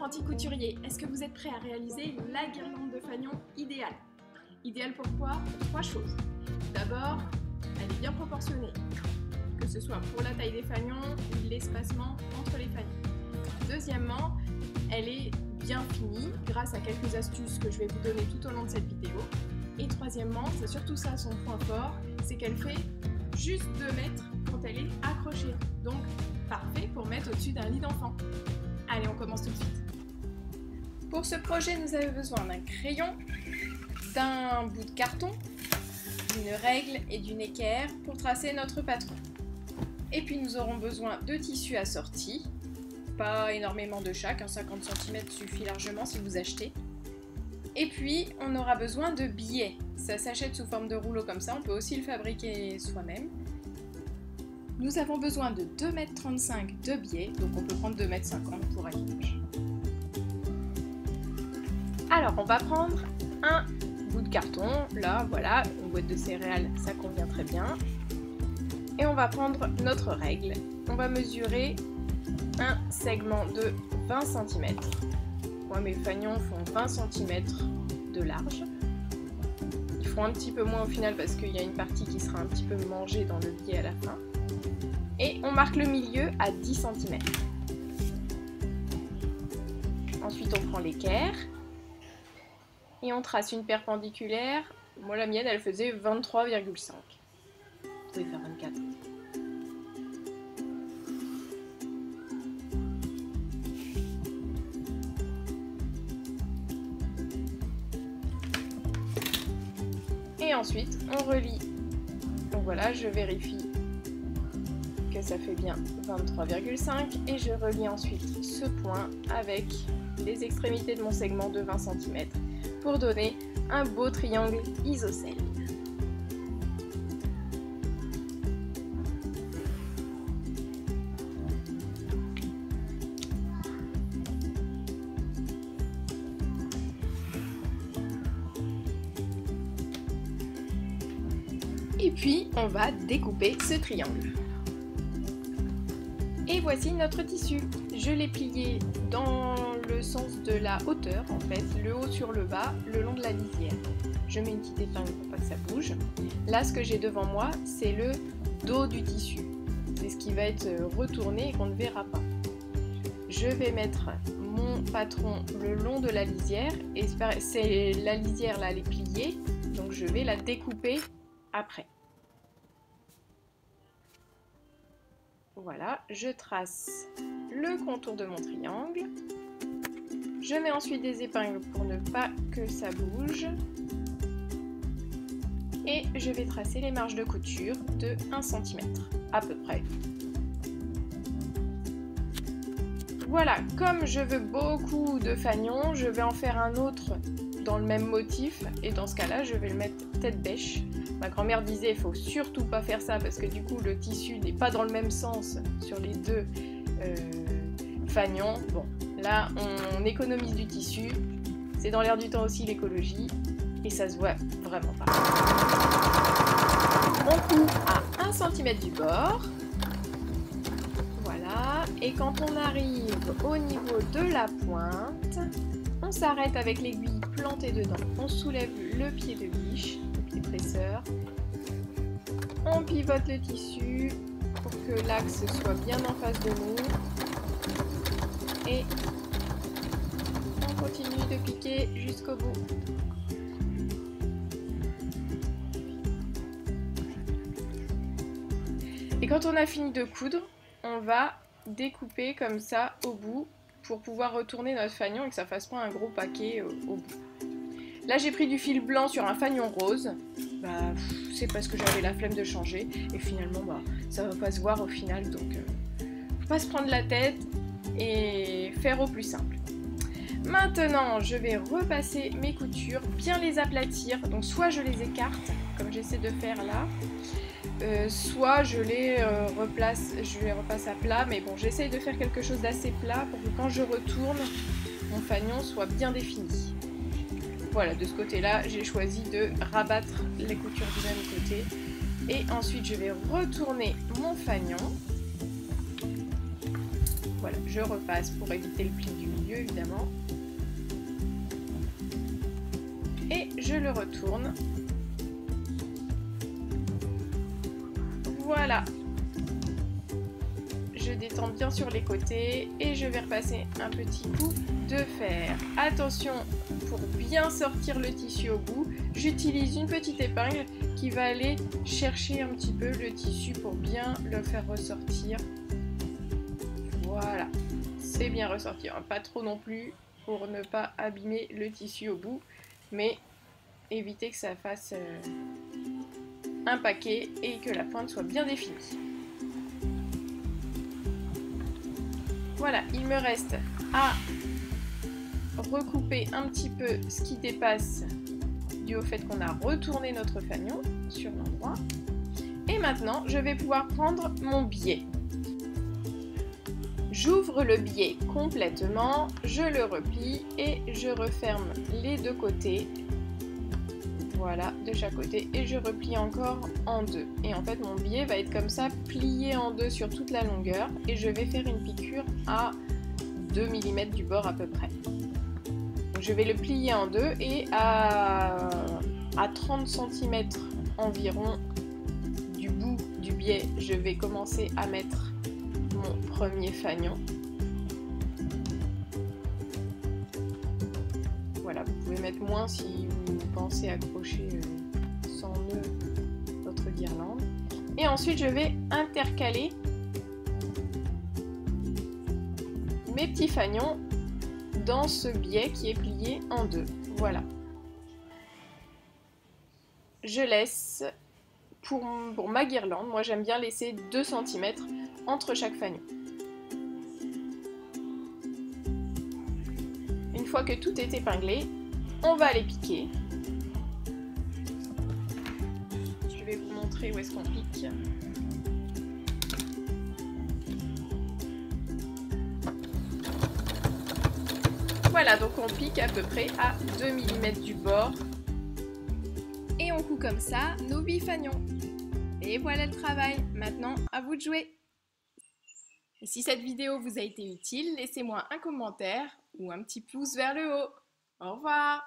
apprentis couturiers, est-ce que vous êtes prêts à réaliser la guirlande de fanion idéale? Idéale pourquoi? Pour 3 choses. D'abord, elle est bien proportionnée, que ce soit pour la taille des fanions ou l'espacement entre les fanions. Deuxièmement, elle est bien finie grâce à quelques astuces que je vais vous donner tout au long de cette vidéo. Et troisièmement, c'est surtout ça son point fort, c'est qu'elle fait juste 2 mètres quand elle est accrochée. Donc parfait pour mettre au-dessus d'un lit d'enfant. Allez, on commence tout de suite. Pour ce projet, nous avons besoin d'un crayon, d'un bout de carton, d'une règle et d'une équerre pour tracer notre patron. Et puis nous aurons besoin de tissus assortis, pas énormément de chaque, 50 cm suffit largement si vous achetez. Et puis on aura besoin de billets, ça s'achète sous forme de rouleau comme ça, on peut aussi le fabriquer soi-même. Nous avons besoin de 2,35 m de biais, donc on peut prendre 2,50 m pour un l'image. Alors on va prendre un bout de carton, là voilà, une boîte de céréales, ça convient très bien. Et on va prendre notre règle, on va mesurer un segment de 20 cm. Moi mes fanions font 20 cm de large. Ils font un petit peu moins au final parce qu'il y a une partie qui sera un petit peu mangée dans le biais à la fin. Et on marque le milieu à 10 cm. Ensuite on prend l'équerre et on trace une perpendiculaire. Moi la mienne elle faisait 23,5. Vous pouvez faire 24. Et ensuite on relie. Donc voilà, je vérifie que ça fait bien 23,5 et je relie ensuite ce point avec les extrémités de mon segment de 20 cm pour donner un beau triangle isocèle. Et puis on va découper ce triangle. Et voici notre tissu. Je l'ai plié dans le sens de la hauteur, en fait, le haut sur le bas, le long de la lisière. Je mets une petite épingle pour pas que ça bouge. Là, ce que j'ai devant moi, c'est le dos du tissu. C'est ce qui va être retourné et qu'on ne verra pas. Je vais mettre mon patron le long de la lisière, et c'est la lisière là, elle est pliée, donc je vais la découper après. Voilà, je trace le contour de mon triangle. Je mets ensuite des épingles pour ne pas que ça bouge. Et je vais tracer les marges de couture de 1 cm à peu près. Voilà, comme je veux beaucoup de fanions, je vais en faire un autre dans le même motif. Et dans ce cas-là, je vais le mettre tête bêche. Ma grand-mère disait, il faut surtout pas faire ça parce que du coup le tissu n'est pas dans le même sens sur les deux fanions. Bon, là on économise du tissu, c'est dans l'air du temps aussi l'écologie et ça se voit vraiment pas. On coupe à 1 cm du bord. Voilà, et quand on arrive au niveau de la pointe, on s'arrête avec l'aiguille plantée dedans. On soulève le pied de biche. Presseur. On pivote le tissu pour que l'axe soit bien en face de nous et on continue de piquer jusqu'au bout. Et quand on a fini de coudre, on va découper comme ça au bout pour pouvoir retourner notre fanion et que ça fasse pas un gros paquet au bout. Là j'ai pris du fil blanc sur un fanion rose, c'est parce que j'avais la flemme de changer et finalement ça va pas se voir au final, donc faut pas se prendre la tête et faire au plus simple. Maintenant je vais repasser mes coutures, bien les aplatir, donc soit je les écarte comme j'essaie de faire là, soit je les repasse à plat, mais bon j'essaye de faire quelque chose d'assez plat pour que quand je retourne mon fanion soit bien défini. Voilà, de ce côté-là, j'ai choisi de rabattre les coutures du même côté. Et ensuite, je vais retourner mon fanion. Voilà, je repasse pour éviter le pli du milieu évidemment. Et je le retourne. Voilà. Je détends bien sur les côtés et je vais repasser un petit coup de fer. Attention, pour bien sortir le tissu au bout, j'utilise une petite épingle qui va aller chercher un petit peu le tissu pour bien le faire ressortir. Voilà, c'est bien ressorti, hein. Pas trop non plus pour ne pas abîmer le tissu au bout, mais éviter que ça fasse un paquet et que la pointe soit bien définie. Voilà, il me reste à recouper un petit peu ce qui dépasse dû au fait qu'on a retourné notre fanion sur l'endroit. Et maintenant, je vais pouvoir prendre mon biais. J'ouvre le biais complètement, je le replie et je referme les deux côtés. Voilà, de chaque côté, et je replie encore en deux. Et en fait, mon biais va être comme ça, plié en deux sur toute la longueur, et je vais faire une piqûre à 2 mm du bord à peu près. Donc, je vais le plier en deux, et à 30 cm environ du bout du biais, je vais commencer à mettre mon premier fanion. Voilà, vous pouvez mettre moins si vous pensez accrocher sans nœud votre guirlande. Et ensuite, je vais intercaler mes petits fanions dans ce biais qui est plié en deux. Voilà. Je laisse, pour ma guirlande, moi j'aime bien laisser 2 cm entre chaque fanion. Une fois que tout est épinglé, on va les piquer. Je vais vous montrer où est-ce qu'on pique. Voilà, donc on pique à peu près à 2 mm du bord. Et on coud comme ça nos bifagnons. Et voilà le travail. Maintenant, à vous de jouer. Et si cette vidéo vous a été utile, laissez-moi un commentaire ou un petit pouce vers le haut. Au revoir!